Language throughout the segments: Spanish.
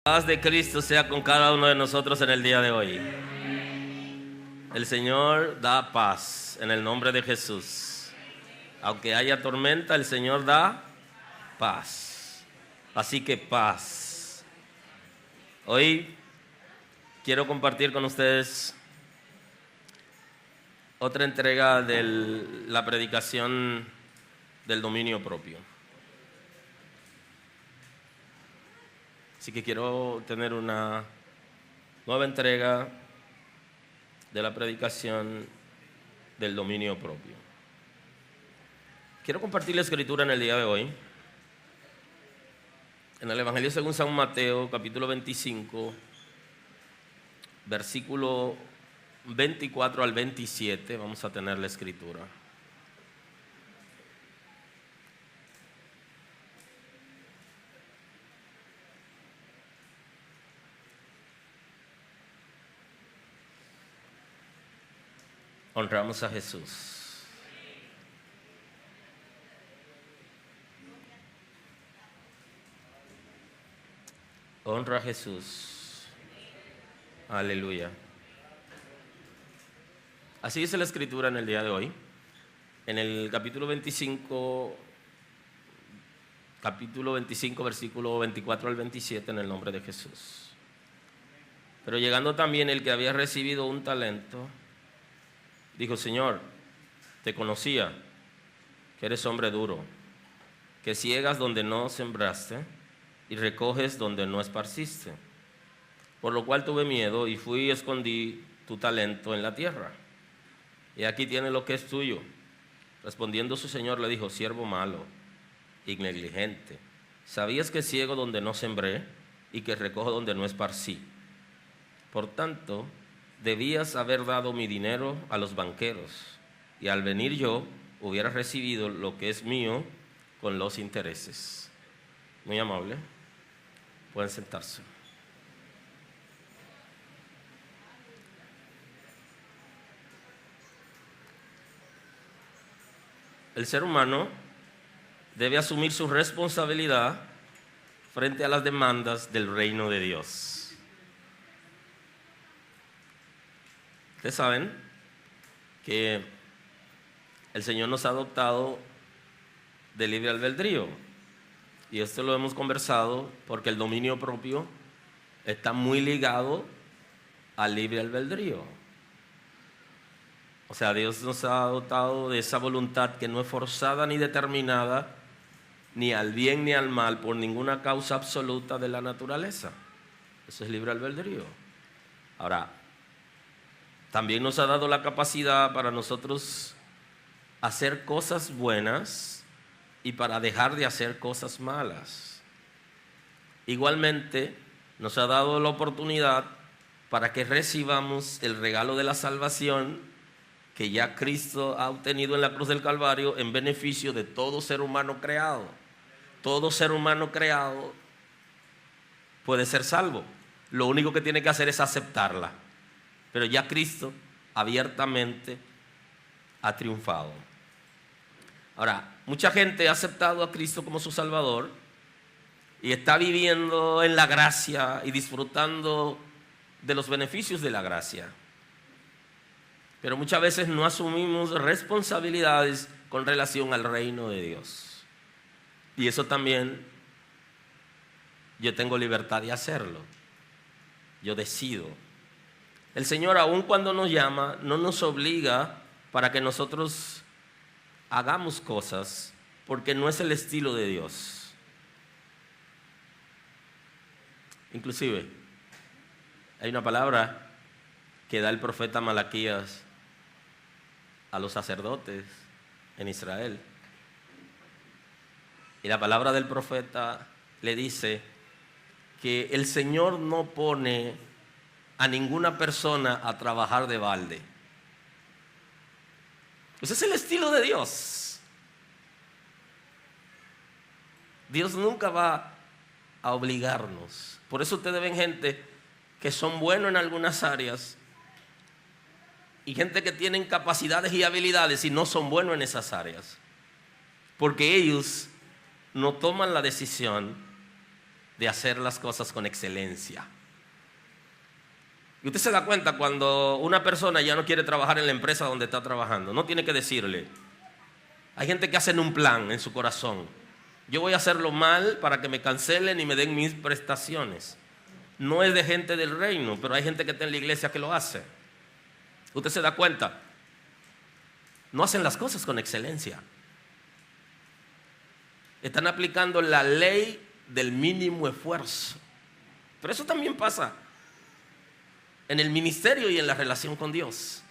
Paz de Cristo sea con cada uno de nosotros en el día de hoy. El Señor da paz en el nombre de Jesús. Aunque haya tormenta, el Señor da paz. Así que paz. Hoy quiero compartir con ustedes otra entrega de la predicación del dominio propio. Así que quiero tener una nueva entrega de la predicación del dominio propio. Quiero compartir la escritura en el día de hoy. En el Evangelio según San Mateo, capítulo 25, versículo 24 al 27, vamos a tener la escritura. Honramos a Jesús. Honra a Jesús. Aleluya. Así dice la escritura en el día de hoy. En el capítulo 25, versículo 24 al 27, en el nombre de Jesús. Pero llegando también el que había recibido un talento, dijo: Señor, te conocía, que eres hombre duro, que ciegas donde no sembraste y recoges donde no esparciste. Por lo cual tuve miedo y fui y escondí tu talento en la tierra. Y aquí tienes lo que es tuyo. Respondiendo su señor le dijo: siervo malo y negligente, ¿sabías que ciego donde no sembré y que recojo donde no esparcí? Por tanto, debías haber dado mi dinero a los banqueros, y al venir yo hubiera recibido lo que es mío con los intereses. Muy amable. Pueden sentarse. El ser humano debe asumir su responsabilidad frente a las demandas del reino de Dios. Ustedes saben que el Señor nos ha adoptado de libre albedrío, y esto lo hemos conversado porque el dominio propio está muy ligado al libre albedrío. O sea, Dios nos ha dotado de esa voluntad que no es forzada ni determinada, ni al bien ni al mal, por ninguna causa absoluta de la naturaleza. Eso es libre albedrío. Ahora, también nos ha dado la capacidad para nosotros hacer cosas buenas y para dejar de hacer cosas malas. Igualmente, nos ha dado la oportunidad para que recibamos el regalo de la salvación que ya Cristo ha obtenido en la cruz del Calvario en beneficio de todo ser humano creado. Todo ser humano creado puede ser salvo. Lo único que tiene que hacer es aceptarla. Pero ya Cristo abiertamente ha triunfado. Ahora, mucha gente ha aceptado a Cristo como su Salvador y está viviendo en la gracia y disfrutando de los beneficios de la gracia. Pero muchas veces no asumimos responsabilidades con relación al reino de Dios. Y eso también yo tengo libertad de hacerlo. Yo decido. El Señor, aun cuando nos llama, no nos obliga para que nosotros hagamos cosas, porque no es el estilo de Dios. Inclusive, hay una palabra que da el profeta Malaquías a los sacerdotes en Israel. Y la palabra del profeta le dice que el Señor no pone a ninguna persona a trabajar de balde. Ese es el estilo de Dios. Dios nunca va a obligarnos. Por eso ustedes ven gente que son buenos en algunas áreas y gente que tienen capacidades y habilidades y no son buenos en esas áreas, porque ellos no toman la decisión de hacer las cosas con excelencia. Y usted se da cuenta cuando una persona ya no quiere trabajar en la empresa donde está trabajando. No tiene que decirle. Hay gente que hacen un plan en su corazón. Yo voy a hacerlo mal para que me cancelen y me den mis prestaciones. No es de gente del reino, pero hay gente que está en la iglesia que lo hace. Usted se da cuenta. No hacen las cosas con excelencia. Están aplicando la ley del mínimo esfuerzo. Pero eso también pasa en el ministerio y en la relación con Dios.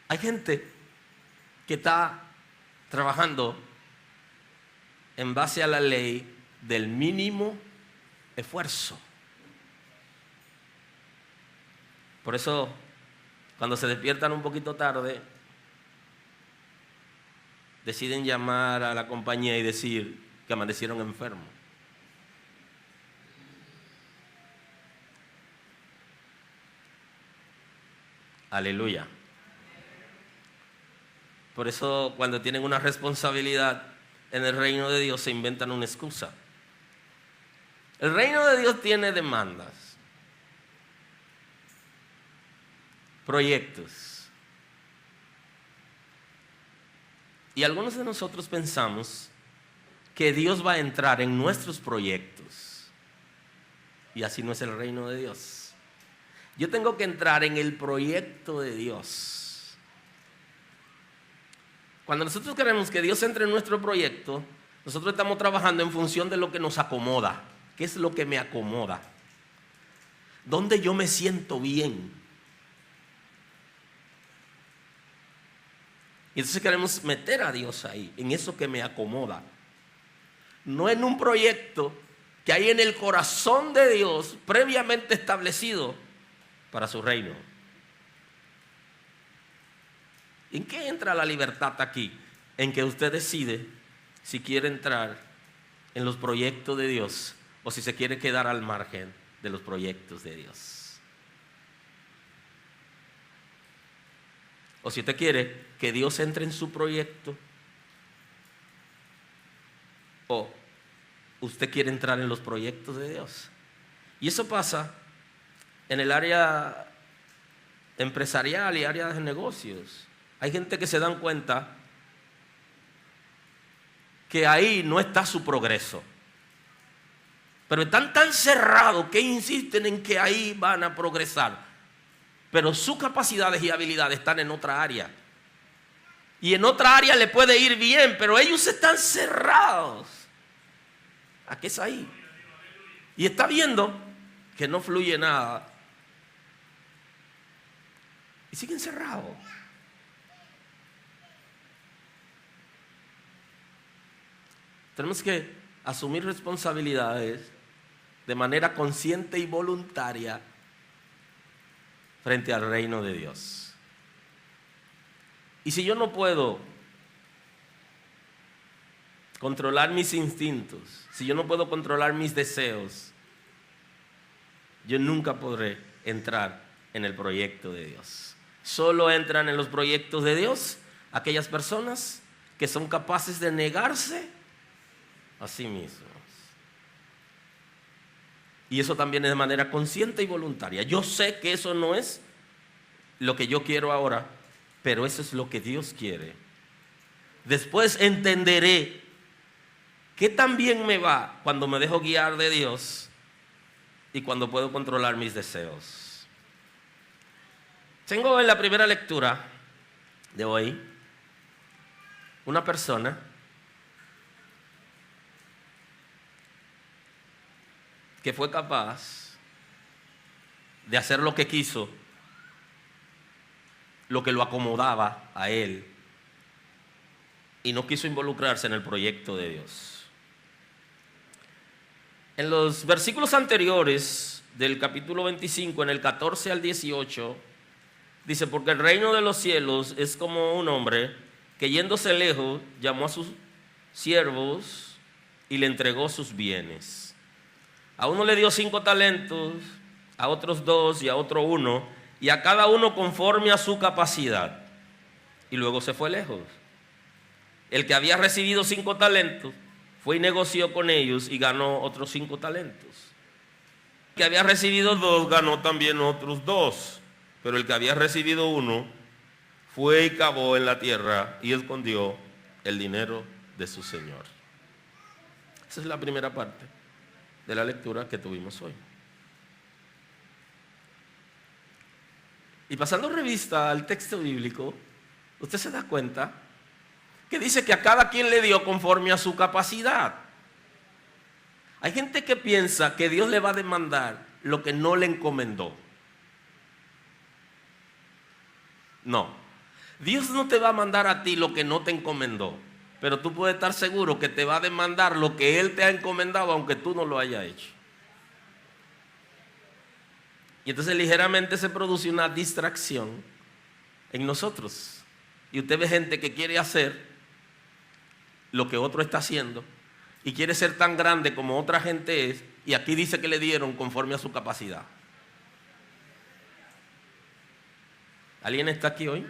Hay gente que está trabajando en base a la ley del mínimo esfuerzo. Por eso, cuando se despiertan un poquito tarde, deciden llamar a la compañía y decir que amanecieron enfermos. Aleluya. Por eso, cuando tienen una responsabilidad en el reino de Dios, se inventan una excusa. El reino de Dios tiene demandas, proyectos. Y algunos de nosotros pensamos que Dios va a entrar en nuestros proyectos. Y así no es el reino de Dios. Yo tengo que entrar en el proyecto de Dios. Cuando nosotros queremos que Dios entre en nuestro proyecto, nosotros estamos trabajando en función de lo que nos acomoda. ¿Qué es lo que me acomoda? ¿Dónde yo me siento bien? Y entonces queremos meter a Dios ahí, en eso que me acomoda. No en un proyecto que hay en el corazón de Dios previamente establecido para su reino. ¿En qué entra la libertad aquí? En que usted decide si quiere entrar en los proyectos de Dios o si se quiere quedar al margen de los proyectos de Dios. O si usted quiere que Dios entre en su proyecto, o usted quiere entrar en los proyectos de Dios. Y eso pasa en el área empresarial y área de negocios. Hay gente que se dan cuenta que ahí no está su progreso, pero están tan cerrados que insisten en que ahí van a progresar, pero sus capacidades y habilidades están en otra área. Y en otra área le puede ir bien, pero ellos están cerrados a que es ahí. Y está viendo que no fluye nada. Y siguen cerrados. Tenemos que asumir responsabilidades de manera consciente y voluntaria frente al reino de Dios. Y si yo no puedo controlar mis instintos, si yo no puedo controlar mis deseos, yo nunca podré entrar en el proyecto de Dios. Solo entran en los proyectos de Dios aquellas personas que son capaces de negarse a sí mismos. Y eso también es de manera consciente y voluntaria. Yo sé que eso no es lo que yo quiero ahora, pero eso es lo que Dios quiere. Después entenderé qué tan bien me va cuando me dejo guiar de Dios y cuando puedo controlar mis deseos. Tengo en la primera lectura de hoy una persona que fue capaz de hacer lo que quiso, lo que lo acomodaba a él, y no quiso involucrarse en el proyecto de Dios. En los versículos anteriores del capítulo 25, en el 14 al 18, dice: porque el reino de los cielos es como un hombre que, yéndose lejos, llamó a sus siervos y le entregó sus bienes. A uno le dio 5 talentos, a otros 2 y a otro 1, y a cada uno conforme a su capacidad. Y luego se fue lejos. El que había recibido 5 talentos fue y negoció con ellos y ganó otros 5 talentos. El que había recibido 2 ganó también otros 2, pero el que había recibido 1 fue y cavó en la tierra y escondió el dinero de su señor. Esa es la primera parte de la lectura que tuvimos hoy. Y pasando revista al texto bíblico, usted se da cuenta que dice que a cada quien le dio conforme a su capacidad. Hay gente que piensa que Dios le va a demandar lo que no le encomendó. No, Dios no te va a mandar a ti lo que no te encomendó, pero tú puedes estar seguro que te va a demandar lo que Él te ha encomendado, aunque tú no lo hayas hecho. Y entonces ligeramente se produce una distracción en nosotros. Y usted ve gente que quiere hacer lo que otro está haciendo y quiere ser tan grande como otra gente es, y aquí dice que le dieron conforme a su capacidad. ¿Alguien está aquí hoy?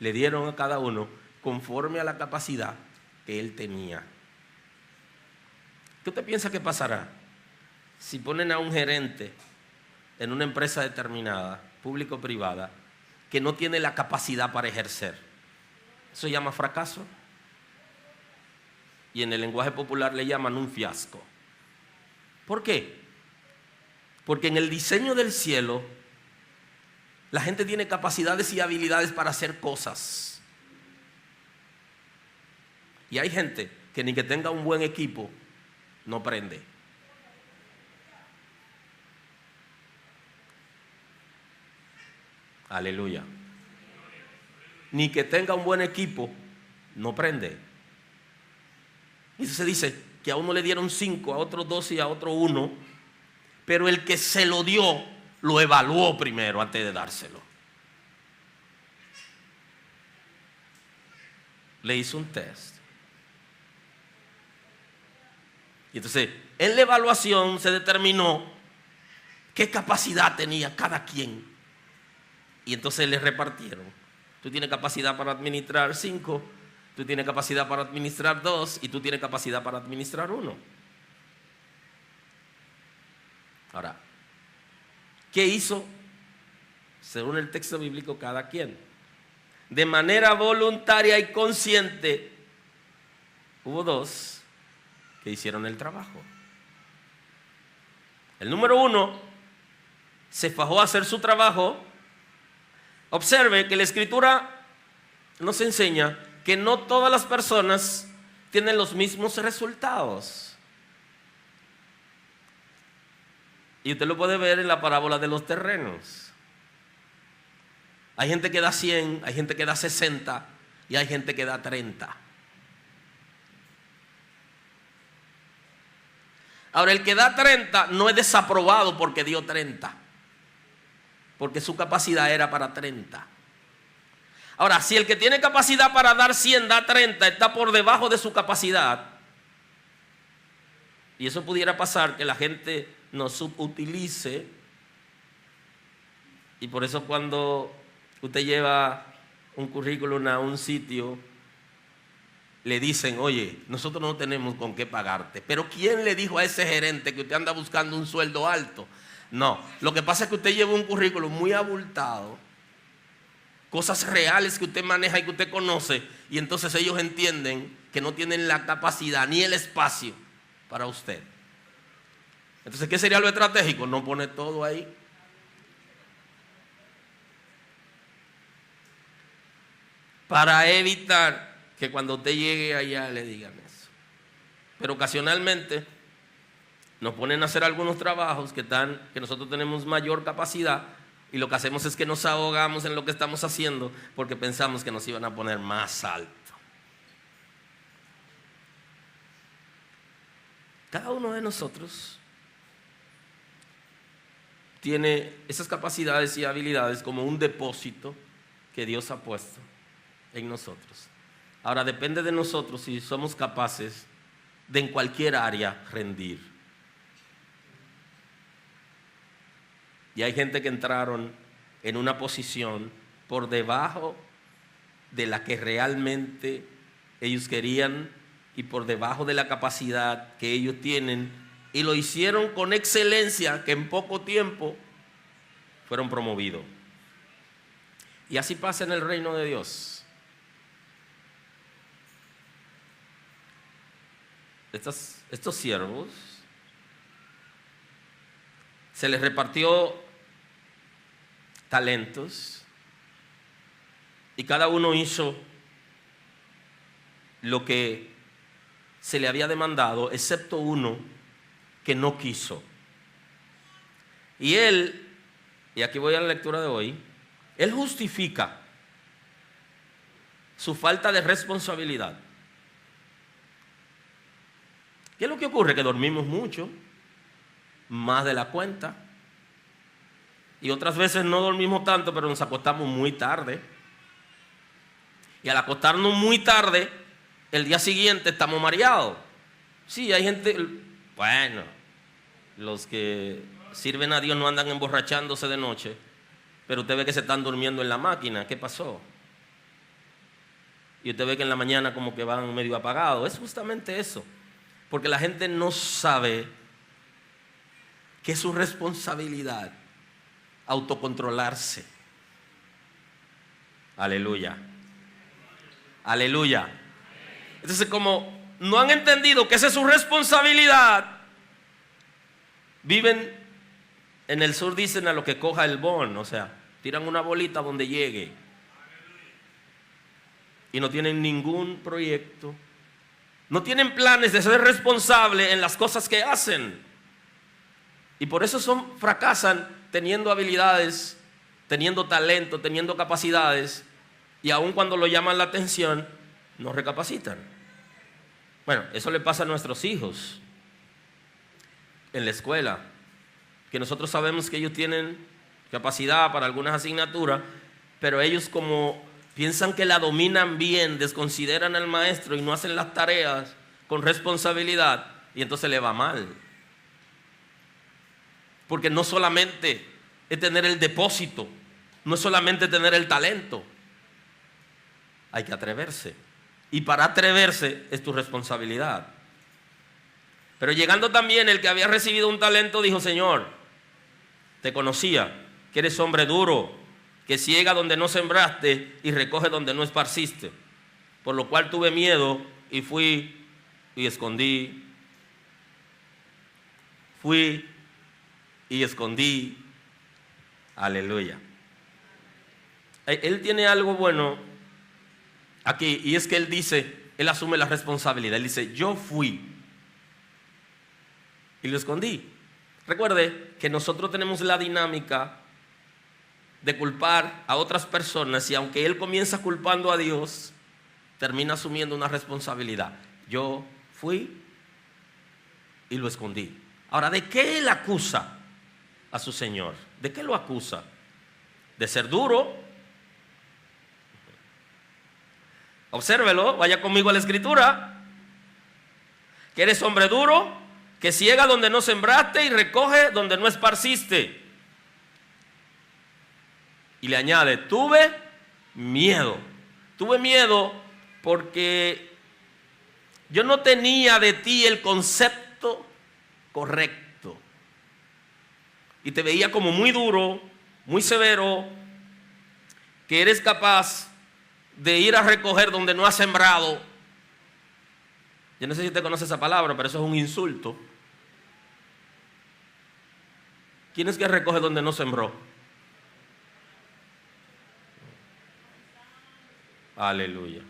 Le dieron a cada uno conforme a la capacidad que él tenía. ¿Qué usted piensa que pasará si ponen a un gerente en una empresa determinada, público o privada, que no tiene la capacidad para ejercer? Eso se llama fracaso. Y en el lenguaje popular le llaman un fiasco. ¿Por qué? Porque en el diseño del cielo, la gente tiene capacidades y habilidades para hacer cosas. Y hay gente que ni que tenga un buen equipo, no prende. Aleluya. Ni que tenga un buen equipo, no prende. Y eso se dice que a uno le dieron 5, a otro 2 y a otro 1, pero el que se lo dio, lo evaluó primero antes de dárselo. Le hizo un test. Y entonces, en la evaluación se determinó qué capacidad tenía cada quien. Y entonces le repartieron. Tú tienes capacidad para administrar 5, tú tienes capacidad para administrar 2 y tú tienes capacidad para administrar 1. Ahora, ¿qué hizo? Según el texto bíblico, cada quien. De manera voluntaria y consciente, hubo 2 que hicieron el trabajo. El número 1 se fajó a hacer su trabajo. Observe que la Escritura nos enseña que no todas las personas tienen los mismos resultados. Y usted lo puede ver en la parábola de los terrenos. Hay gente que da 100, hay gente que da 60 y hay gente que da 30. Ahora, el que da 30 no es desaprobado porque dio 30, porque su capacidad era para 30. Ahora, si el que tiene capacidad para dar 100 da 30, está por debajo de su capacidad, y eso pudiera pasar, que la gente nos subutilice, y por eso cuando usted lleva un currículum a un sitio, le dicen, oye, nosotros no tenemos con qué pagarte. Pero ¿quién le dijo a ese gerente que usted anda buscando un sueldo alto? No, lo que pasa es que usted lleva un currículum muy abultado, cosas reales que usted maneja y que usted conoce, y entonces ellos entienden que no tienen la capacidad ni el espacio para usted. Entonces, ¿qué sería lo estratégico? No pone todo ahí. Para evitar que cuando usted llegue allá le digan eso. Pero ocasionalmente nos ponen a hacer algunos trabajos que nosotros tenemos mayor capacidad, y lo que hacemos es que nos ahogamos en lo que estamos haciendo porque pensamos que nos iban a poner más alto. Cada uno de nosotros tiene esas capacidades y habilidades como un depósito que Dios ha puesto en nosotros. Ahora depende de nosotros si somos capaces de en cualquier área rendir. Y hay gente que entraron en una posición por debajo de la que realmente ellos querían y por debajo de la capacidad que ellos tienen, y lo hicieron con excelencia, que en poco tiempo fueron promovidos. Y así pasa en el reino de Dios. Estos siervos se les repartió talentos y cada uno hizo lo que se le había demandado, excepto uno que no quiso. Y él, y aquí voy a la lectura de hoy, él justifica su falta de responsabilidad. ¿Qué es lo que ocurre? Que dormimos mucho, más de la cuenta, y otras veces no dormimos tanto, pero nos acostamos muy tarde. Y al acostarnos muy tarde, el día siguiente estamos mareados. Sí, hay gente, bueno, los que sirven a Dios no andan emborrachándose de noche, pero usted ve que se están durmiendo en la máquina. ¿Qué pasó? Y usted ve que en la mañana como que van medio apagados. Es justamente eso, porque la gente no sabe que es su responsabilidad autocontrolarse. Aleluya. Aleluya. Entonces, como no han entendido que esa es su responsabilidad, viven en el sur, dicen a lo que coja el bon, o sea, tiran una bolita donde llegue. Y no tienen ningún proyecto, no tienen planes de ser responsables en las cosas que hacen. Y por eso fracasan teniendo habilidades, teniendo talento, teniendo capacidades, y aun cuando lo llaman la atención, no recapacitan. Bueno, eso le pasa a nuestros hijos en la escuela, que nosotros sabemos que ellos tienen capacidad para algunas asignaturas, pero ellos como piensan que la dominan bien, desconsideran al maestro y no hacen las tareas con responsabilidad, y entonces le va mal. Porque no solamente es tener el depósito, no es solamente tener el talento, hay que atreverse. Y para atreverse es tu responsabilidad. Pero llegando también el que había recibido un talento dijo: Señor, te conocía, que eres hombre duro, que ciega donde no sembraste y recoge donde no esparciste. Por lo cual tuve miedo y fui y escondí. Fui y escondí. Aleluya. Él tiene algo bueno aquí, y es que él dice, él asume la responsabilidad. Él dice: yo fui y lo escondí. Recuerde que nosotros tenemos la dinámica de culpar a otras personas, y aunque él comienza culpando a Dios, termina asumiendo una responsabilidad. Yo fui y lo escondí. Ahora, ¿de qué él acusa a su Señor? ¿De qué lo acusa? De ser duro. Obsérvelo, vaya conmigo a la escritura. Que eres hombre duro, que ciega donde no sembraste y recoge donde no esparciste. Y le añade: tuve miedo. Tuve miedo porque yo no tenía de ti el concepto correcto. Y te veía como muy duro, muy severo, que eres capaz de ir a recoger donde no has sembrado. Yo no sé si usted conoce esa palabra, pero eso es un insulto. ¿Quién es que recoge donde no sembró? Aleluya.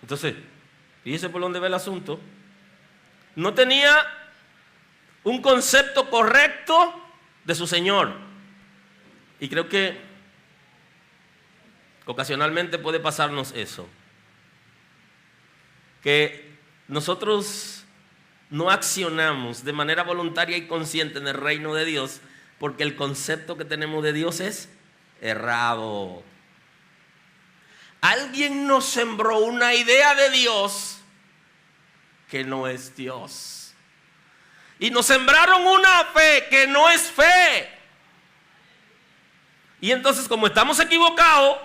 Entonces, fíjese por dónde va el asunto. No tenía un concepto correcto de su Señor. Y creo que ocasionalmente puede pasarnos eso. Que nosotros no accionamos de manera voluntaria y consciente en el reino de Dios porque el concepto que tenemos de Dios es errado. Alguien nos sembró una idea de Dios que no es Dios. Y nos sembraron una fe que no es fe. Y entonces, como estamos equivocados,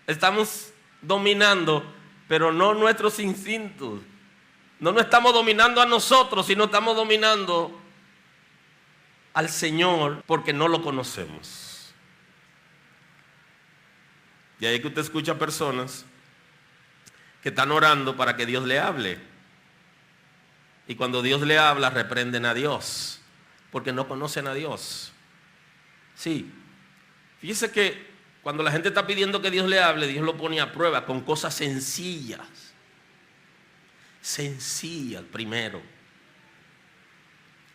estamos dominando, pero no nuestros instintos. No nos estamos dominando a nosotros, sino estamos dominando al Señor porque no lo conocemos. Y ahí que usted escucha personas que están orando para que Dios le hable. Y cuando Dios le habla, reprenden a Dios, porque no conocen a Dios. Sí, fíjese que cuando la gente está pidiendo que Dios le hable, Dios lo pone a prueba con cosas sencillas. Sencillas primero.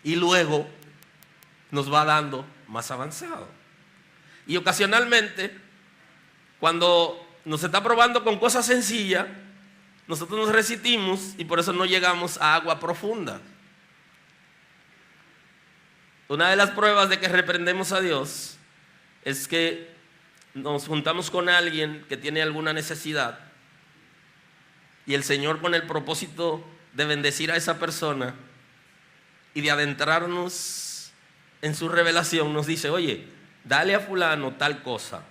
Y luego nos va dando más avanzado. Y ocasionalmente, cuando nos está probando con cosas sencillas, nosotros nos resistimos y por eso no llegamos a agua profunda. Una de las pruebas de que reprendemos a Dios es que nos juntamos con alguien que tiene alguna necesidad y el Señor, con el propósito de bendecir a esa persona y de adentrarnos en su revelación, nos dice: oye, dale a fulano tal cosa,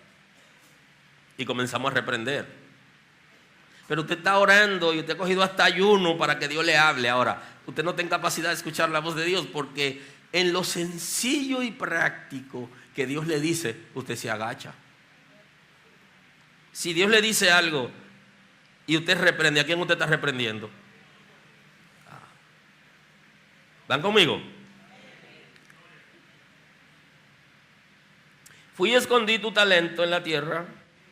y comenzamos a reprender. Pero usted está orando y usted ha cogido hasta ayuno para que Dios le hable. Ahora, usted no tiene capacidad de escuchar la voz de Dios, porque en lo sencillo y práctico que Dios le dice, usted se agacha. Si Dios le dice algo y usted reprende, ¿a quién usted está reprendiendo? ¿Van conmigo? Fui y escondí tu talento en la tierra,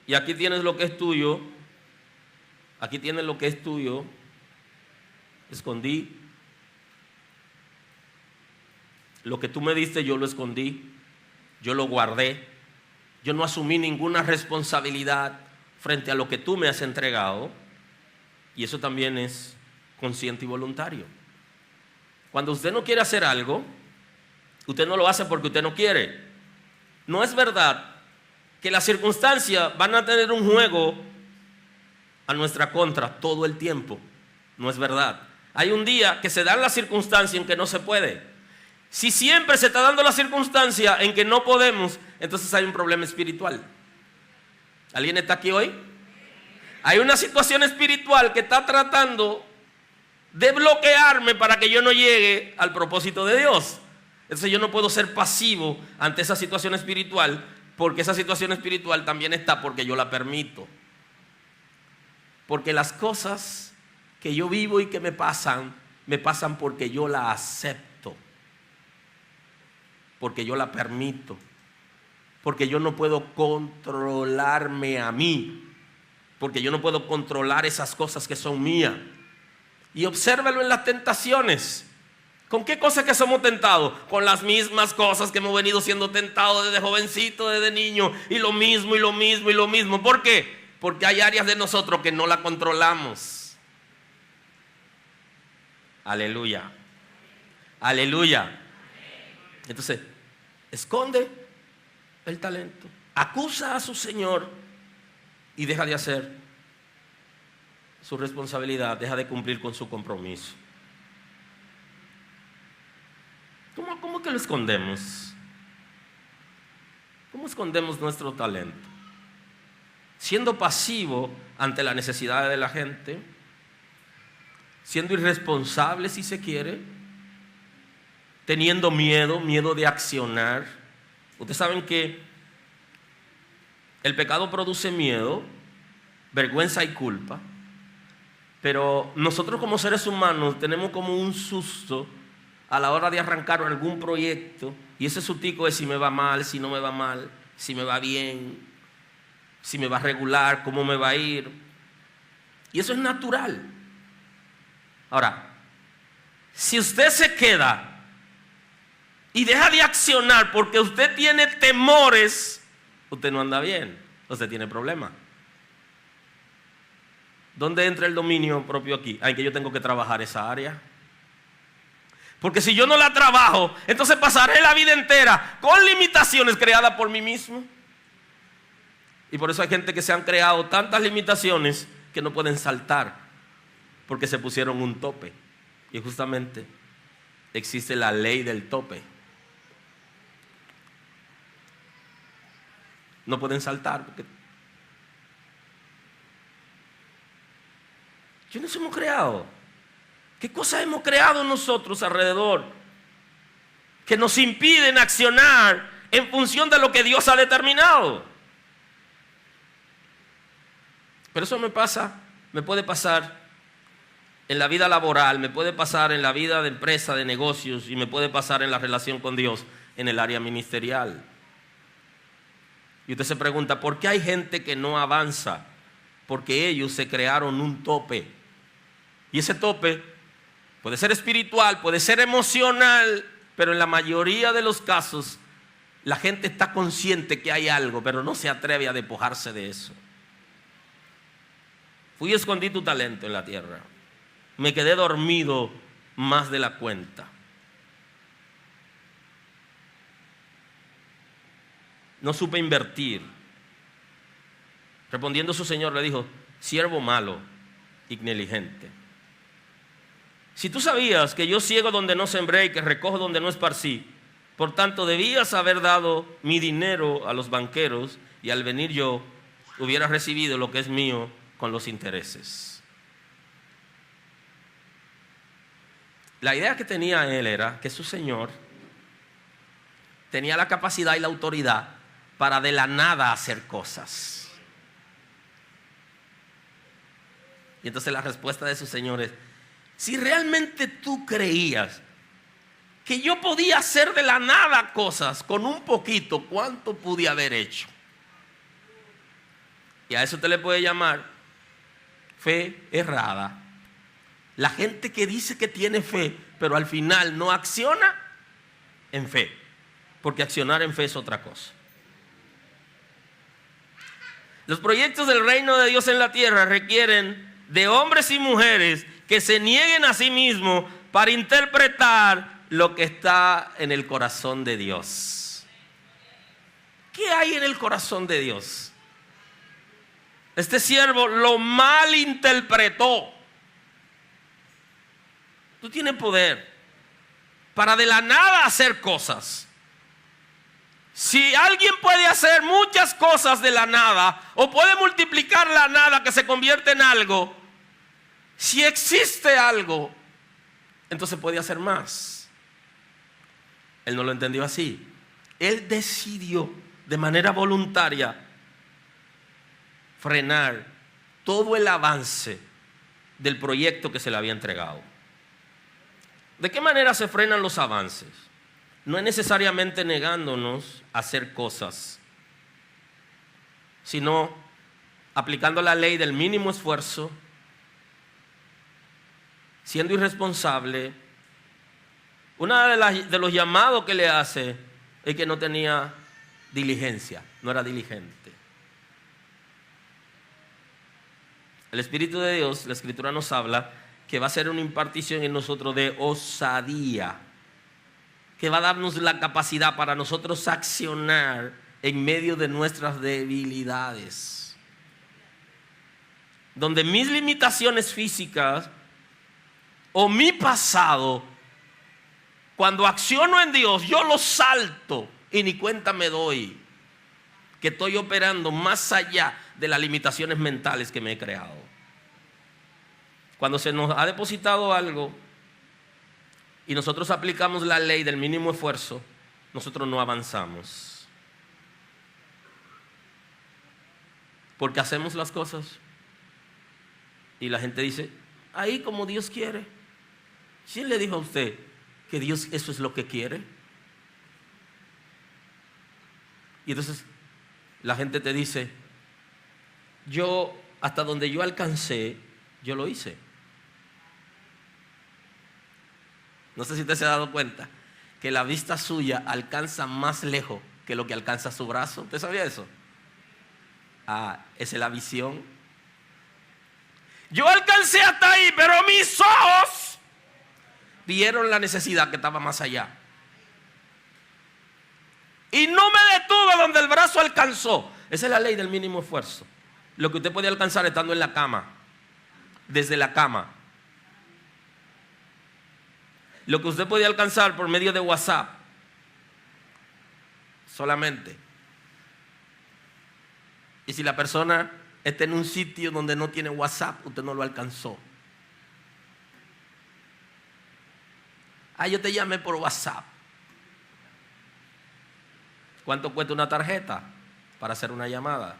y aquí tienes lo que es tuyo. Aquí tienes lo que es tuyo. Escondí lo que tú me diste, yo lo escondí, yo lo guardé. Yo no asumí ninguna responsabilidad frente a lo que tú me has entregado, y eso también es consciente y voluntario. Cuando usted no quiere hacer algo, usted no lo hace porque usted no quiere. No es verdad que las circunstancias van a tener un juego a nuestra contra todo el tiempo. No es verdad. Hay un día que se dan las circunstancias en que no se puede. Si siempre se está dando la circunstancia en que no podemos, entonces hay un problema espiritual. ¿Alguien está aquí hoy? Hay una situación espiritual que está tratando de bloquearme para que yo no llegue al propósito de Dios. Entonces yo no puedo ser pasivo ante esa situación espiritual, porque esa situación espiritual también está porque yo la permito. Porque las cosas que yo vivo y que me pasan porque yo la acepto, porque yo la permito, porque yo no puedo controlarme a mí, porque yo no puedo controlar esas cosas que son mías. Y obsérvelo en las tentaciones. ¿Con qué cosas que somos tentados? Con las mismas cosas que hemos venido siendo tentados desde jovencito, desde niño, y lo mismo, y lo mismo, y lo mismo. ¿Por qué? Porque hay áreas de nosotros que no la controlamos. Aleluya. Aleluya. Entonces, esconde el talento, acusa a su Señor y deja de hacer su responsabilidad, deja de cumplir con su compromiso. ¿Cómo que lo escondemos? ¿Cómo escondemos nuestro talento? Siendo pasivo ante la necesidad de la gente, siendo irresponsable si se quiere, teniendo miedo de accionar. Ustedes saben que el pecado produce miedo, vergüenza y culpa, pero nosotros como seres humanos tenemos como un susto a la hora de arrancar algún proyecto, y ese sustico es si me va mal, si no me va mal, si me va bien, si me va regular, cómo me va a ir. Y eso es natural. Ahora, si usted se queda y deja de accionar porque usted tiene temores, usted no anda bien, usted tiene problemas. ¿Dónde entra el dominio propio aquí? Ay, que yo tengo que trabajar esa área. Porque si yo no la trabajo, entonces pasaré la vida entera con limitaciones creadas por mí mismo. Y por eso hay gente que se han creado tantas limitaciones que no pueden saltar, porque se pusieron un tope. Y justamente existe la ley del tope. No pueden saltar. ¿Qué nos hemos creado? ¿Qué cosas hemos creado nosotros alrededor que nos impiden accionar en función de lo que Dios ha determinado? Pero eso me puede pasar en la vida laboral, me puede pasar en la vida de empresa, de negocios, y me puede pasar en la relación con Dios en el área ministerial. Y usted se pregunta, ¿por qué hay gente que no avanza? Porque ellos se crearon un tope. Y ese tope puede ser espiritual, puede ser emocional, pero en la mayoría de los casos la gente está consciente que hay algo, pero no se atreve a despojarse de eso. Fui y escondí tu talento en la tierra. Me quedé dormido más de la cuenta. No supe invertir. Respondiendo su señor le dijo, siervo malo y negligente. Si tú sabías que yo ciego donde no sembré y que recojo donde no esparcí, por tanto debías haber dado mi dinero a los banqueros y al venir yo hubieras recibido lo que es mío con los intereses. La idea que tenía él era que su señor tenía la capacidad y la autoridad para de la nada hacer cosas. Y entonces la respuesta de su señor es, si realmente tú creías que yo podía hacer de la nada cosas con un poquito, ¿cuánto pude haber hecho? Y a eso usted le puede llamar fe errada. La gente que dice que tiene fe, pero al final no acciona en fe, porque accionar en fe es otra cosa. Los proyectos del reino de Dios en la tierra requieren de hombres y mujeres que se nieguen a sí mismos para interpretar lo que está en el corazón de Dios. ¿Qué hay en el corazón de Dios? Este siervo lo malinterpretó. Tú tienes poder para de la nada hacer cosas. Si alguien puede hacer muchas cosas de la nada, o puede multiplicar la nada que se convierte en algo, si existe algo, entonces puede hacer más. Él no lo entendió así. Él decidió de manera voluntaria frenar todo el avance del proyecto que se le había entregado. ¿De qué manera se frenan los avances? No es necesariamente negándonos a hacer cosas, sino aplicando la ley del mínimo esfuerzo, siendo irresponsable. Una de los llamados que le hace es que no tenía diligencia, no era diligente. El Espíritu de Dios, la Escritura nos habla que va a ser una impartición en nosotros de osadía, que va a darnos la capacidad para nosotros accionar en medio de nuestras debilidades. Donde mis limitaciones físicas o mi pasado, cuando acciono en Dios, yo lo salto y ni cuenta me doy que estoy operando más allá de las limitaciones mentales que me he creado. Cuando se nos ha depositado algo y nosotros aplicamos la ley del mínimo esfuerzo, nosotros no avanzamos. Porque hacemos las cosas y la gente dice, ahí como Dios quiere. ¿Quién le dijo a usted que Dios eso es lo que quiere? Y entonces la gente te dice, yo hasta donde yo alcancé, yo lo hice. No sé si usted se ha dado cuenta que la vista suya alcanza más lejos que lo que alcanza su brazo. ¿Usted sabía eso? Esa es la visión. Yo alcancé hasta ahí, pero mis ojos vieron la necesidad que estaba más allá. Y no me detuve donde el brazo alcanzó. Esa es la ley del mínimo esfuerzo. Lo que usted puede alcanzar estando en la cama, desde la cama. Lo que usted puede alcanzar por medio de WhatsApp, solamente. Y si la persona está en un sitio donde no tiene WhatsApp, usted no lo alcanzó. Yo te llamé por WhatsApp. ¿Cuánto cuesta una tarjeta para hacer una llamada?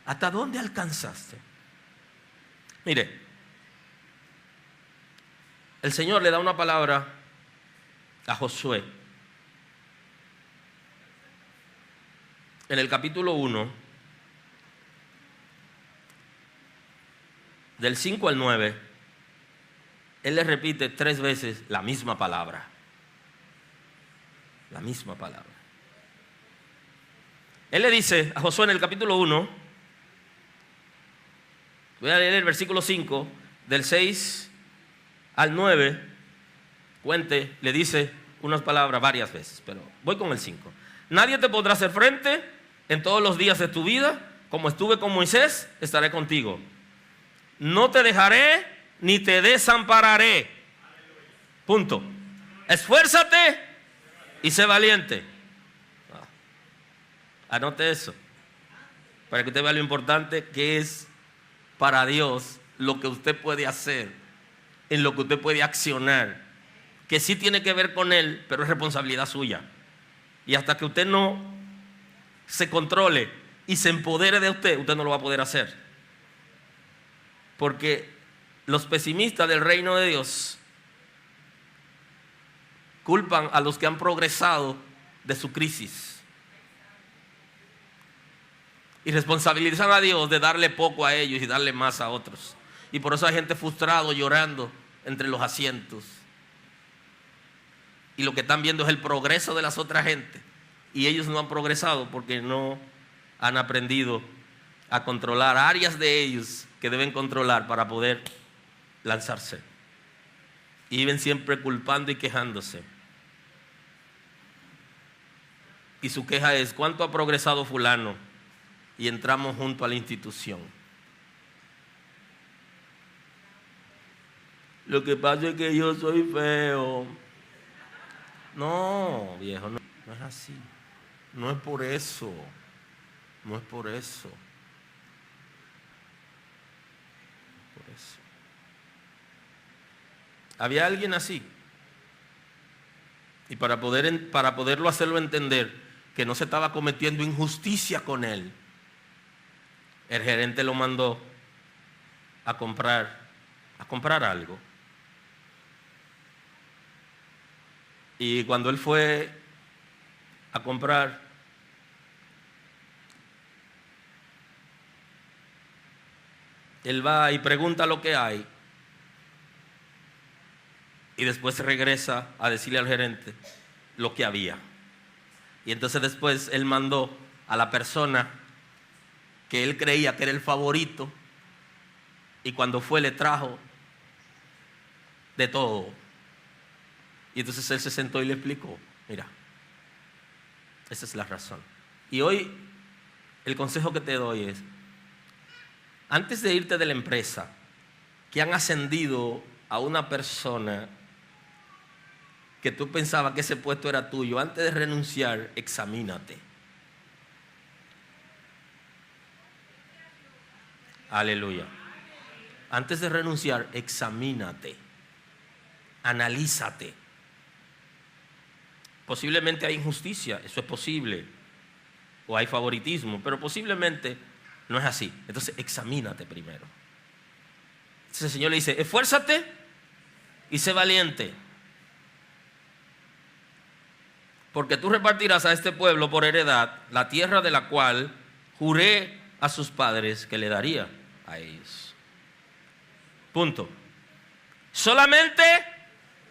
¿Hasta dónde alcanzaste? Mire, el Señor le da una palabra a Josué. En el capítulo 1, del 5 al 9, Él le repite 3 veces la misma palabra. La misma palabra. Él le dice a Josué en el capítulo 1, voy a leer el versículo 5, del 6 al 9, cuente, le dice unas palabras varias veces, pero voy con el 5. Nadie te podrá hacer frente en todos los días de tu vida, como estuve con Moisés, estaré contigo. No te dejaré ni te desampararé. Punto. Esfuérzate y sé valiente. Anote eso, para que usted vea lo importante que es para Dios lo que usted puede hacer, en lo que usted puede accionar, que sí tiene que ver con Él, pero es responsabilidad suya. Y hasta que usted no se controle y se empodere de usted, usted no lo va a poder hacer. Porque los pesimistas del reino de Dios culpan a los que han progresado de su crisis y responsabilizan a Dios de darle poco a ellos y darle más a otros. Y por eso hay gente frustrada llorando entre los asientos. Y lo que están viendo es el progreso de las otras gente. Y ellos no han progresado porque no han aprendido a controlar áreas de ellos que deben controlar para poder lanzarse. Y viven siempre culpando y quejándose. Y su queja es: ¿cuánto ha progresado fulano? Y entramos junto a la institución. Lo que pasa es que yo soy feo. No, viejo, no es así. No es por eso. No es por eso. Por eso. Había alguien así. Y para poderlo hacerlo entender que no se estaba cometiendo injusticia con él, el gerente lo mandó a comprar algo. Y cuando él fue a comprar, él va y pregunta lo que hay. Y después regresa a decirle al gerente lo que había. Y entonces después él mandó a la persona que él creía que era el favorito, y cuando fue le trajo de todo. Y entonces él se sentó y le explicó: mira, esa es la razón. Y hoy el consejo que te doy es: antes de irte de la empresa, que han ascendido a una persona que tú pensabas que ese puesto era tuyo, antes de renunciar, examínate. Aleluya. Antes de renunciar, examínate. Analízate. Posiblemente hay injusticia, eso es posible. O hay favoritismo, pero posiblemente no es así. Entonces, examínate primero. Entonces el Señor le dice: esfuérzate y sé valiente, porque tú repartirás a este pueblo por heredad la tierra de la cual juré a sus padres que le daría a ellos. Punto. Solamente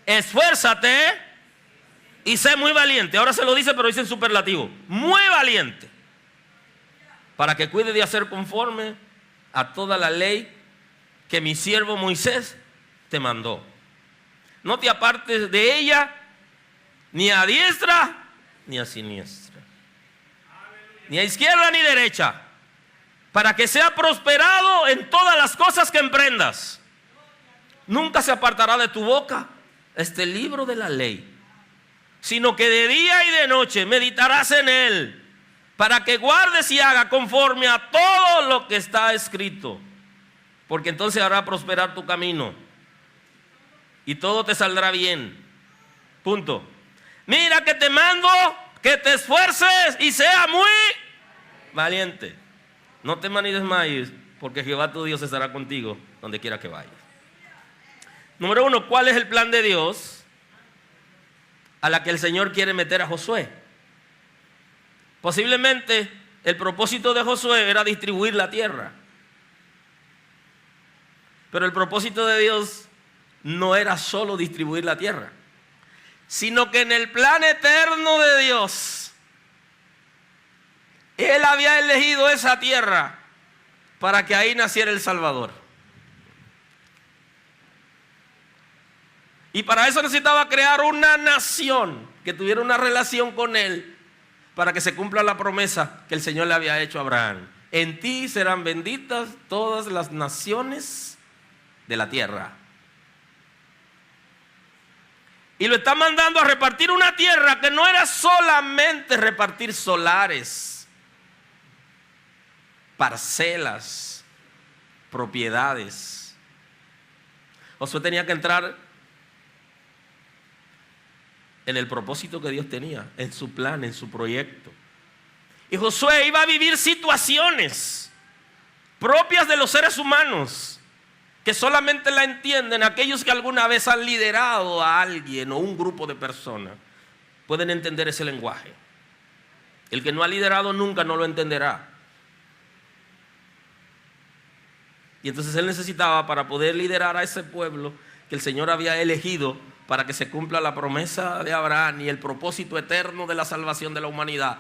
esfuérzate y sé muy valiente. Ahora se lo dice, pero dice en superlativo: muy valiente, para que cuide de hacer conforme a toda la ley que mi siervo Moisés te mandó. No te apartes de ella, ni a diestra ni a siniestra, ni a izquierda ni derecha, para que sea prosperado en todas las cosas que emprendas. Nunca se apartará de tu boca este libro de la ley, sino que de día y de noche meditarás en él, para que guardes y haga conforme a todo lo que está escrito, porque entonces hará prosperar tu camino y todo te saldrá bien. Punto. Mira que te mando que te esfuerces y sea muy valiente. No temas ni desmayes, porque Jehová tu Dios estará contigo donde quiera que vayas. Número 1, ¿cuál es el plan de Dios a la que el Señor quiere meter a Josué? Posiblemente el propósito de Josué era distribuir la tierra, pero el propósito de Dios no era solo distribuir la tierra, sino que en el plan eterno de Dios, Él había elegido esa tierra para que ahí naciera el Salvador. Y para eso necesitaba crear una nación que tuviera una relación con Él, para que se cumpla la promesa que el Señor le había hecho a Abraham. En ti serán benditas todas las naciones de la tierra. Y lo está mandando a repartir una tierra que no era solamente repartir solares, parcelas, propiedades. Josué tenía que entrar en el propósito que Dios tenía, en su plan, en su proyecto. Y Josué iba a vivir situaciones propias de los seres humanos, que solamente la entienden aquellos que alguna vez han liderado a alguien o un grupo de personas. Pueden entender ese lenguaje. El que no ha liderado nunca no lo entenderá. Y entonces él necesitaba, para poder liderar a ese pueblo que el Señor había elegido para que se cumpla la promesa de Abraham y el propósito eterno de la salvación de la humanidad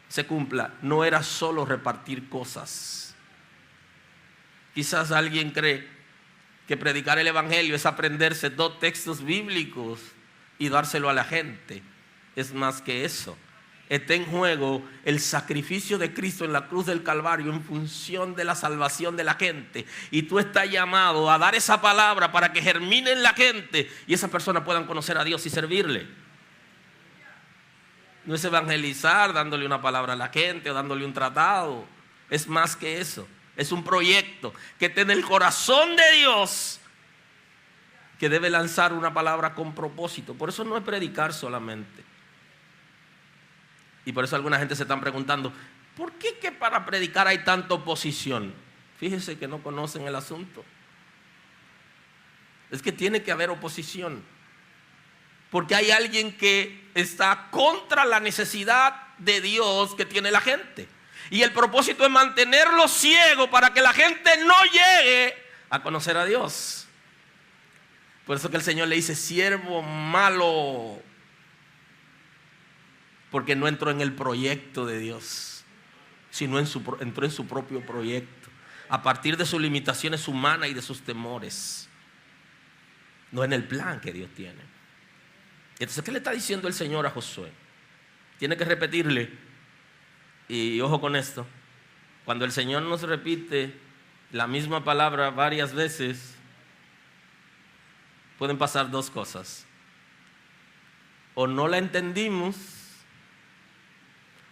se cumpla, no era solo repartir cosas. Quizás alguien cree que predicar el evangelio es aprenderse 2 textos bíblicos y dárselo a la gente. Es más que eso. Está en juego el sacrificio de Cristo en la cruz del Calvario en función de la salvación de la gente. Y tú estás llamado a dar esa palabra para que germine en la gente y esas personas puedan conocer a Dios y servirle. No es evangelizar dándole una palabra a la gente o dándole un tratado. Es más que eso. Es un proyecto que está en el corazón de Dios, que debe lanzar una palabra con propósito. Por eso no es predicar solamente. Y por eso alguna gente se están preguntando, ¿por qué que para predicar hay tanta oposición? Fíjese que no conocen el asunto. Es que tiene que haber oposición, porque hay alguien que está contra la necesidad de Dios que tiene la gente. Y el propósito es mantenerlo ciego para que la gente no llegue a conocer a Dios. Por eso que el Señor le dice, siervo malo, porque no entró en el proyecto de Dios, sino entró en su propio proyecto, a partir de sus limitaciones humanas y de sus temores, no en el plan que Dios tiene. Entonces, ¿qué le está diciendo el Señor a Josué? Tiene que repetirle. Y ojo con esto, cuando el Señor nos repite la misma palabra varias veces, pueden pasar 2 cosas. O no la entendimos,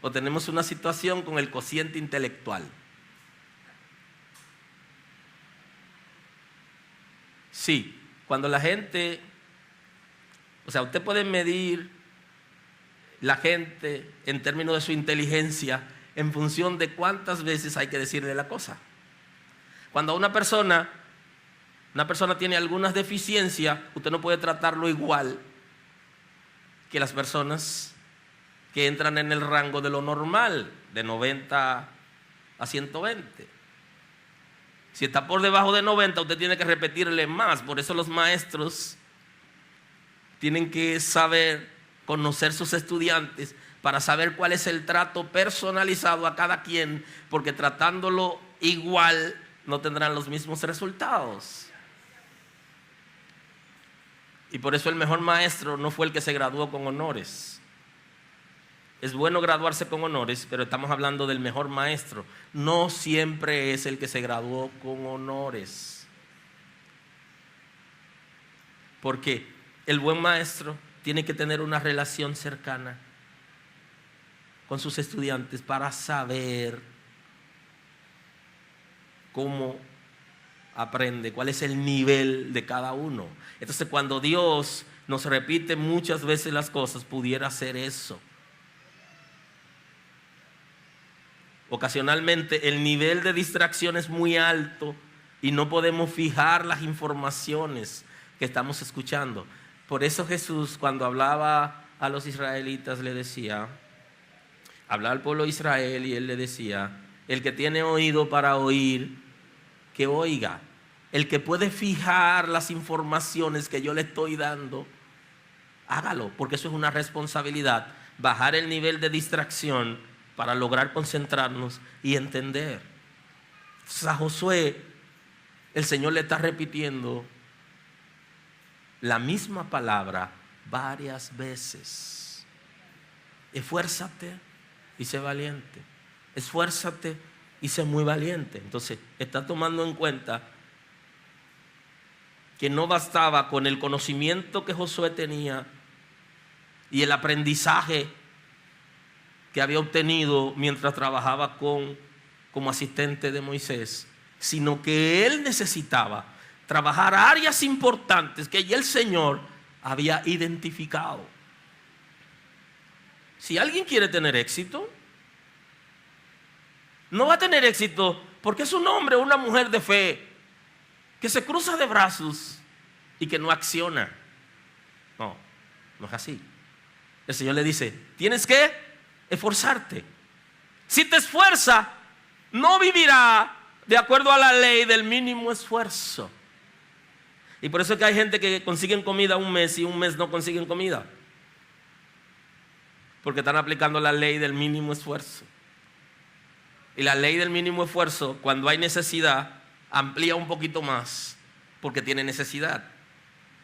o tenemos una situación con el cociente intelectual. Sí, cuando la gente, o sea, usted puede medir la gente en términos de su inteligencia en función de cuántas veces hay que decirle la cosa. Cuando una persona tiene algunas deficiencias, usted no puede tratarlo igual que las personas que entran en el rango de lo normal, de 90 a 120. Si está por debajo de 90, usted tiene que repetirle más. Por eso los maestros tienen que saber conocer sus estudiantes para saber cuál es el trato personalizado a cada quien, porque tratándolo igual no tendrán los mismos resultados. Y por eso el mejor maestro no fue el que se graduó con honores. Es bueno graduarse con honores, pero estamos hablando del mejor maestro. No siempre es el que se graduó con honores, porque el buen maestro tiene que tener una relación cercana. con sus estudiantes para saber cómo aprende, cuál es el nivel de cada uno. Entonces, cuando Dios nos repite muchas veces las cosas, pudiera ser eso. Ocasionalmente el nivel de distracción es muy alto y no podemos fijar las informaciones que estamos escuchando. Por eso Jesús, cuando hablaba a los israelitas, le decía, hablaba al pueblo de Israel, y él le decía: el que tiene oído para oír, que oiga. El que puede fijar las informaciones que yo le estoy dando, hágalo, porque eso es una responsabilidad. Bajar el nivel de distracción para lograr concentrarnos y entender. Entonces, a Josué, el Señor le está repitiendo la misma palabra varias veces. Esfuérzate y sé valiente. Esfuérzate y sé muy valiente. Entonces, está tomando en cuenta que no bastaba con el conocimiento que Josué tenía y el aprendizaje que había obtenido mientras trabajaba como asistente de Moisés, sino que él necesitaba trabajar áreas importantes que ya el Señor había identificado. Si alguien quiere tener éxito, no va a tener éxito porque es un hombre o una mujer de fe que se cruza de brazos y que no acciona. No, no es así. El Señor le dice: tienes que esforzarte. Si te esfuerzas, no vivirá de acuerdo a la ley del mínimo esfuerzo. Y por eso es que hay gente que consiguen comida un mes y un mes no consiguen comida, porque están aplicando la ley del mínimo esfuerzo. Y la ley del mínimo esfuerzo, cuando hay necesidad, amplía un poquito más, porque tiene necesidad.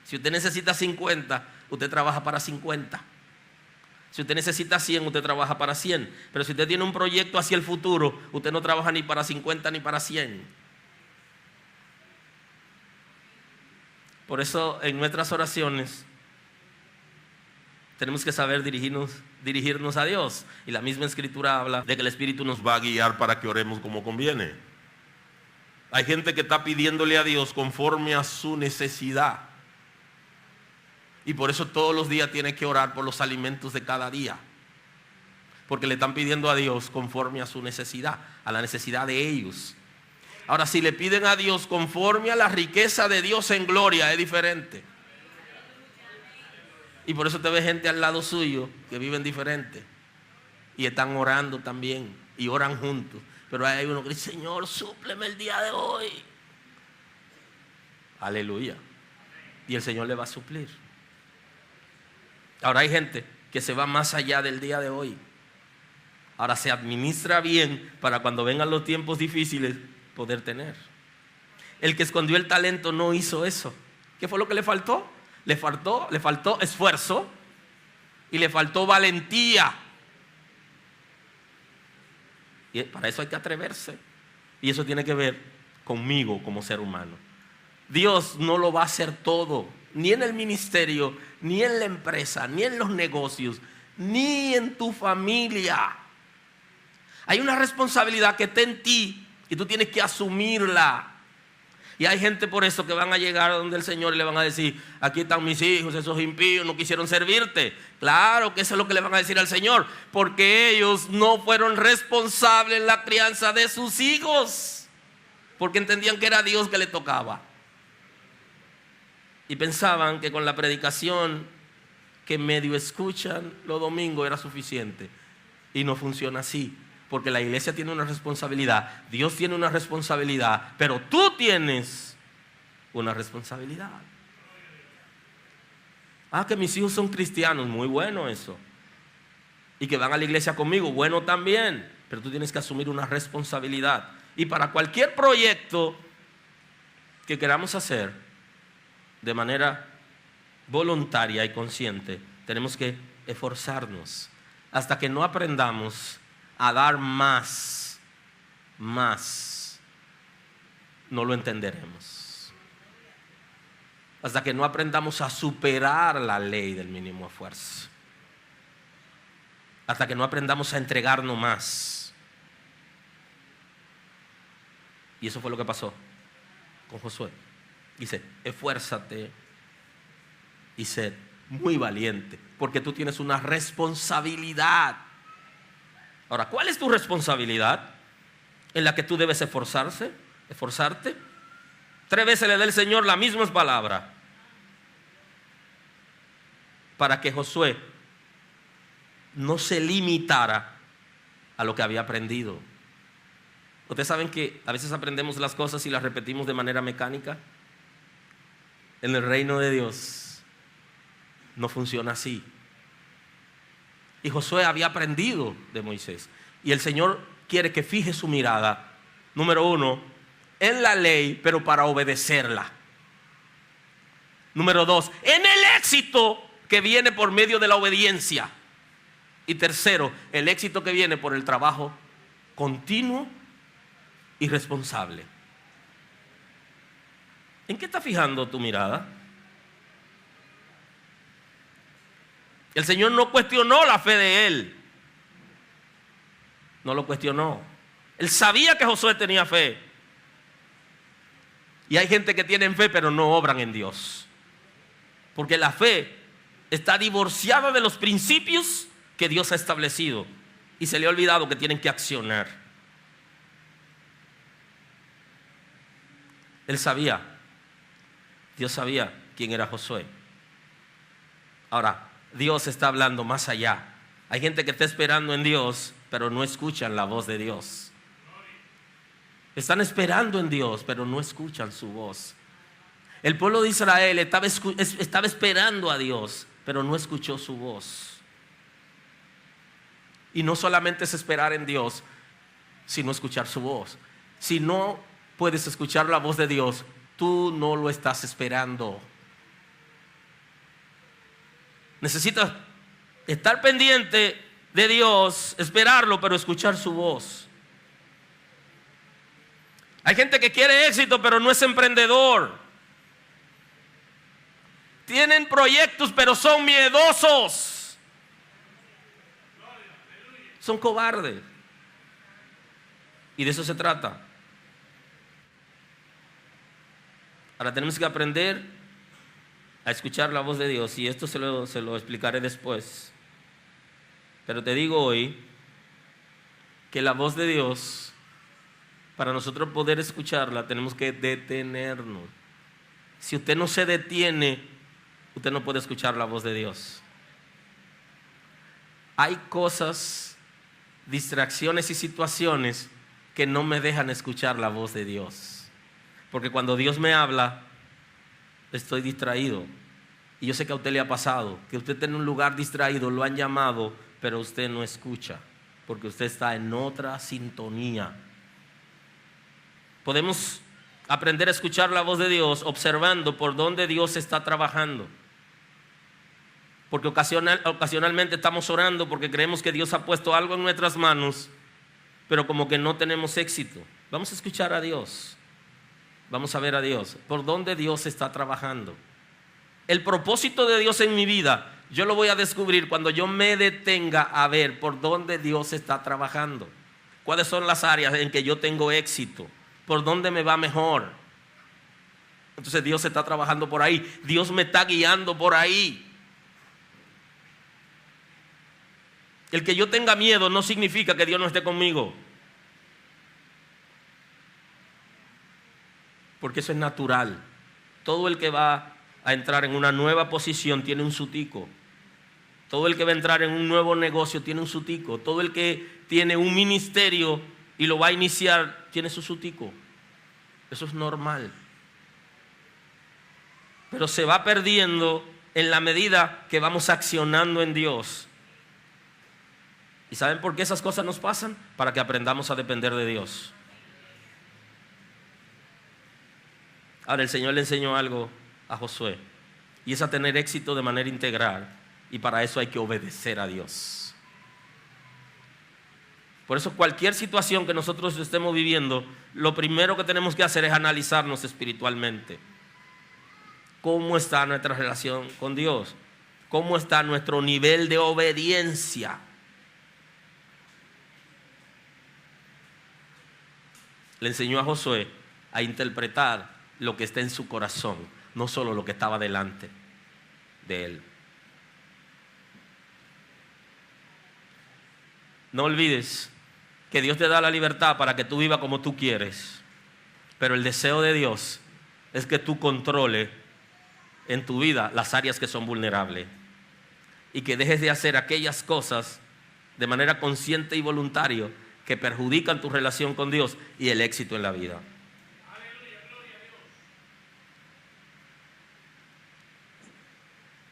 Si usted necesita 50, usted trabaja para 50. Si usted necesita 100, usted trabaja para 100. Pero si usted tiene un proyecto hacia el futuro, usted no trabaja ni para 50 ni para 100. Por eso en nuestras oraciones tenemos que saber dirigirnos a Dios. Y la misma Escritura habla de que el Espíritu nos va a guiar para que oremos como conviene. Hay gente que está pidiéndole a Dios conforme a su necesidad. Y por eso todos los días tiene que orar por los alimentos de cada día. Porque le están pidiendo a Dios conforme a su necesidad, a la necesidad de ellos. Ahora, si le piden a Dios conforme a la riqueza de Dios en gloria, es diferente. Y por eso te ve gente al lado suyo que viven diferente. Y están orando también. Y oran juntos. Pero hay uno que dice: Señor, súpleme el día de hoy. Aleluya. Y el Señor le va a suplir. Ahora hay gente que se va más allá del día de hoy. Ahora se administra bien para cuando vengan los tiempos difíciles poder tener. El que escondió el talento no hizo eso. ¿Qué fue lo que le faltó? Le faltó esfuerzo y le faltó valentía. Y para eso hay que atreverse. Y eso tiene que ver conmigo como ser humano. Dios no lo va a hacer todo, ni en el ministerio, ni en la empresa, ni en los negocios, ni en tu familia. Hay una responsabilidad que está en ti y tú tienes que asumirla. Y hay gente por eso que van a llegar donde el Señor y le van a decir: aquí están mis hijos, esos impíos no quisieron servirte. Claro que eso es lo que le van a decir al Señor, porque ellos no fueron responsables en la crianza de sus hijos, porque entendían que era Dios que le tocaba. Y pensaban que con la predicación que medio escuchan los domingos era suficiente. Y no funciona así. Porque la iglesia tiene una responsabilidad, Dios tiene una responsabilidad, pero tú tienes una responsabilidad. Que mis hijos son cristianos, muy bueno eso. Y que van a la iglesia conmigo, bueno también. Pero tú tienes que asumir una responsabilidad. Y para cualquier proyecto que queramos hacer de manera voluntaria y consciente, tenemos que esforzarnos hasta que no aprendamos a dar más, no lo entenderemos. Hasta que no aprendamos a superar la ley del mínimo esfuerzo. hasta que no aprendamos a entregarnos más. Y eso fue lo que pasó con Josué. Dice, esfuérzate y sé muy valiente, porque tú tienes una responsabilidad. Ahora, ¿cuál es tu responsabilidad en la que tú debes esforzarte? 3 veces le da el Señor la misma palabra para que Josué no se limitara a lo que había aprendido. Ustedes saben que a veces aprendemos las cosas y las repetimos de manera mecánica. En el reino de Dios no funciona así. Y Josué había aprendido de Moisés. Y el Señor quiere que fije su mirada, número 1, en la ley, pero para obedecerla. Número 2, en el éxito que viene por medio de la obediencia. Y tercero, el éxito que viene por el trabajo continuo y responsable. ¿En qué está fijando tu mirada? El Señor no cuestionó la fe de él. No lo cuestionó. Él sabía que Josué tenía fe. Y hay gente que tiene fe pero no obran en Dios. Porque la fe está divorciada de los principios que Dios ha establecido. Y se le ha olvidado que tienen que accionar. Él sabía. Dios sabía quién era Josué. Ahora, Dios está hablando más allá. Hay gente que está esperando en Dios, pero no escuchan la voz de Dios. Están esperando en Dios, pero no escuchan su voz. El pueblo de Israel estaba esperando a Dios, pero no escuchó su voz. Y no solamente es esperar en Dios, sino escuchar su voz. Si no puedes escuchar la voz de Dios, tú no lo estás esperando. Necesitas estar pendiente de Dios, esperarlo, pero escuchar su voz. Hay gente que quiere éxito, pero no es emprendedor. Tienen proyectos, pero son miedosos. Son cobardes. Y de eso se trata. Ahora tenemos que aprender a escuchar la voz de Dios, y esto se lo explicaré después. Pero te digo hoy que la voz de Dios, para nosotros poder escucharla, tenemos que detenernos. Si usted no se detiene, usted no puede escuchar la voz de Dios. Hay cosas, distracciones y situaciones que no me dejan escuchar la voz de Dios. Porque cuando Dios me habla, estoy distraído. Y yo sé que a usted le ha pasado, que usted está en un lugar distraído, lo han llamado, pero usted no escucha, porque usted está en otra sintonía. Podemos aprender a escuchar la voz de Dios observando por dónde Dios está trabajando. Porque ocasionalmente estamos orando porque creemos que Dios ha puesto algo en nuestras manos, pero como que no tenemos éxito. Vamos a escuchar a Dios. Vamos a ver a Dios, por dónde Dios está trabajando. El propósito de Dios en mi vida, yo lo voy a descubrir cuando yo me detenga a ver por dónde Dios está trabajando. ¿Cuáles son las áreas en que yo tengo éxito? ¿Por dónde me va mejor? Entonces Dios está trabajando por ahí. Dios me está guiando por ahí. El que yo tenga miedo no significa que Dios no esté conmigo. Porque eso es natural. Todo el que va a entrar en una nueva posición tiene un sutico. Todo el que va a entrar en un nuevo negocio tiene un sutico. Todo el que tiene un ministerio y lo va a iniciar tiene su sutico. Eso es normal. Pero se va perdiendo en la medida que vamos accionando en Dios. ¿Y saben por qué esas cosas nos pasan? Para que aprendamos a depender de Dios. Ahora el Señor le enseñó algo a Josué, y es a tener éxito de manera integral, y para eso hay que obedecer a Dios. Por eso cualquier situación que nosotros estemos viviendo, lo primero que tenemos que hacer es analizarnos espiritualmente. ¿Cómo está nuestra relación con Dios? ¿Cómo está nuestro nivel de obediencia? le enseñó a Josué a interpretar lo que está en su corazón, no solo lo que estaba delante de él. No olvides que Dios te da la libertad para que tú vivas como tú quieres, pero el deseo de Dios es que tú controles en tu vida las áreas que son vulnerables y que dejes de hacer aquellas cosas de manera consciente y voluntaria que perjudican tu relación con Dios y el éxito en la vida.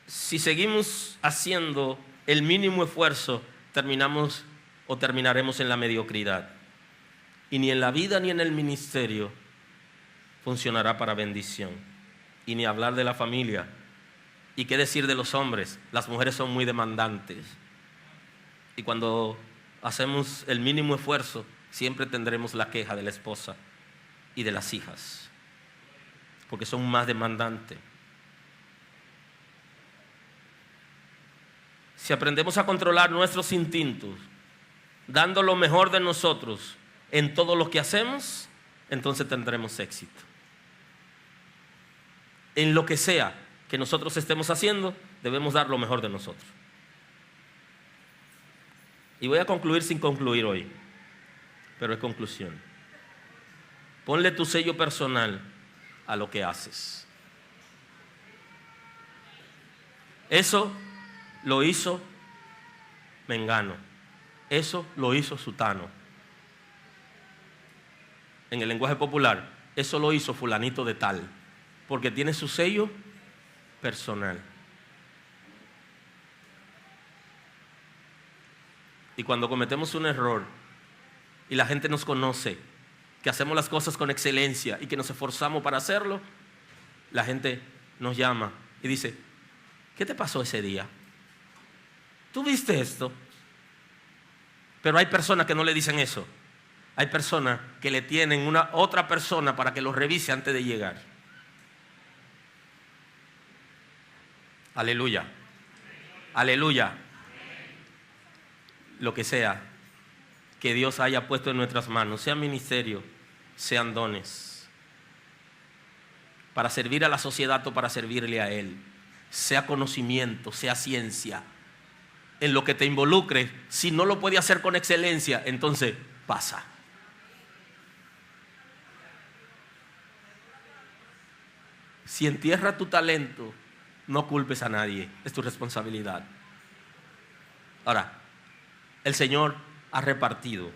Si seguimos haciendo el mínimo esfuerzo, terminaremos en la mediocridad. Y ni en la vida ni en el ministerio funcionará para bendición. Y ni hablar de la familia. ¿Y qué decir de los hombres? Las mujeres son muy demandantes. Y cuando hacemos el mínimo esfuerzo, siempre tendremos la queja de la esposa y de las hijas, porque son más demandantes. Si aprendemos a controlar nuestros instintos, dando lo mejor de nosotros en todo lo que hacemos, entonces tendremos éxito. En lo que sea que nosotros estemos haciendo, debemos dar lo mejor de nosotros. Y voy a concluir sin concluir hoy, pero es conclusión. Ponle tu sello personal a lo que haces. Eso lo hizo Mengano. Eso lo hizo Sutano. En el lenguaje popular, eso lo hizo fulanito de tal, porque tiene su sello personal. Y cuando cometemos un error y la gente nos conoce, que hacemos las cosas con excelencia y que nos esforzamos para hacerlo, la gente nos llama y dice: ¿qué te pasó ese día? ¿Tú viste esto? Pero hay personas que no le dicen eso. Hay personas que le tienen otra persona para que lo revise antes de llegar. Aleluya. Aleluya. Lo que sea que Dios haya puesto en nuestras manos, sean ministerios, sean dones, para servir a la sociedad o para servirle a Él, sea conocimiento, sea ciencia, en lo que te involucre, si no lo puede hacer con excelencia, entonces pasa. Si entierra tu talento, no culpes a nadie, es tu responsabilidad. Ahora, el Señor ha repartido.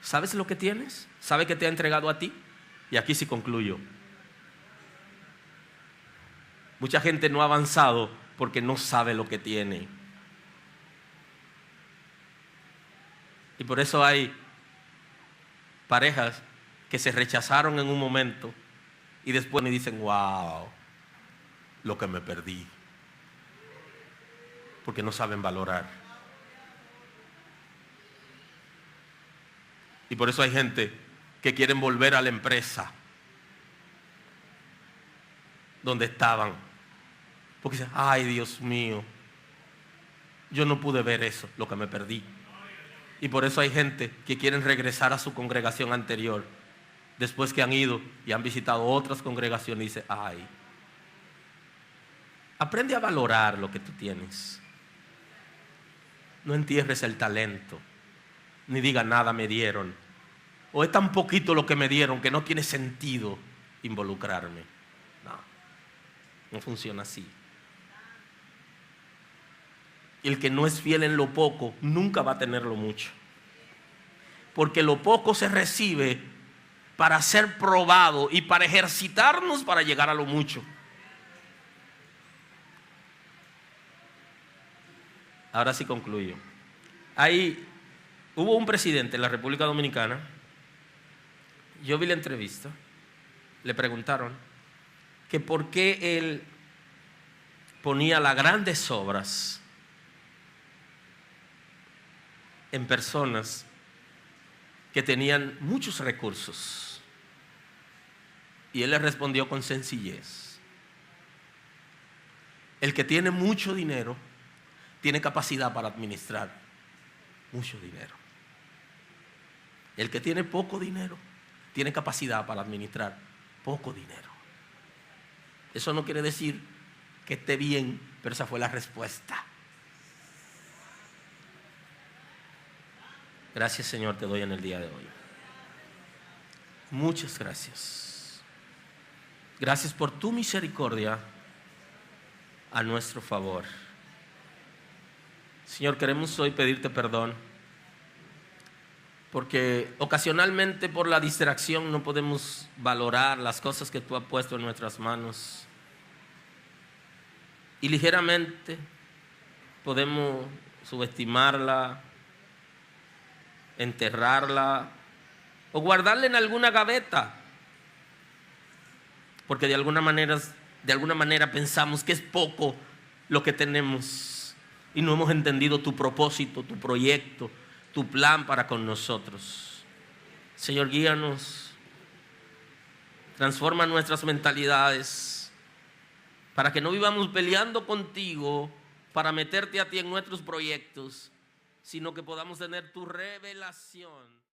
¿Sabes lo que tienes? ¿Sabe que te ha entregado a ti? Y aquí sí concluyo. Mucha gente no ha avanzado porque no sabe lo que tiene. Y por eso hay parejas que se rechazaron en un momento y después me dicen: wow, lo que me perdí. Porque no saben valorar. Y por eso hay gente que quieren volver a la empresa donde estaban. Porque dicen: ay, Dios mío, yo no pude ver eso, lo que me perdí. Y por eso hay gente que quieren regresar a su congregación anterior, después que han ido y han visitado otras congregaciones, y dice: ay, aprende a valorar lo que tú tienes. No entierres el talento, ni diga nada me dieron, o es tan poquito lo que me dieron que no tiene sentido involucrarme. No funciona así. Y el que no es fiel en lo poco nunca va a tener lo mucho, porque lo poco se recibe para ser probado y para ejercitarnos para llegar a lo mucho. Ahora sí concluyo. Hubo un presidente en la República Dominicana. Yo vi la entrevista. Le preguntaron que por qué él ponía las grandes obras en personas que tenían muchos recursos. Y él le respondió con sencillez: el que tiene mucho dinero tiene capacidad para administrar mucho dinero. El que tiene poco dinero tiene capacidad para administrar poco dinero. Eso no quiere decir que esté bien, pero esa fue la respuesta. Gracias, Señor, te doy en el día de hoy. Muchas gracias. Gracias por tu misericordia a nuestro favor. Señor, queremos hoy pedirte perdón, porque ocasionalmente por la distracción no podemos valorar las cosas que tú has puesto en nuestras manos. Y ligeramente podemos subestimarla, enterrarla o guardarla en alguna gaveta, porque de alguna manera pensamos que es poco lo que tenemos y no hemos entendido tu propósito, tu proyecto, tu plan para con nosotros. Señor, guíanos, transforma nuestras mentalidades para que no vivamos peleando contigo para meterte a ti en nuestros proyectos, sino que podamos tener tu revelación.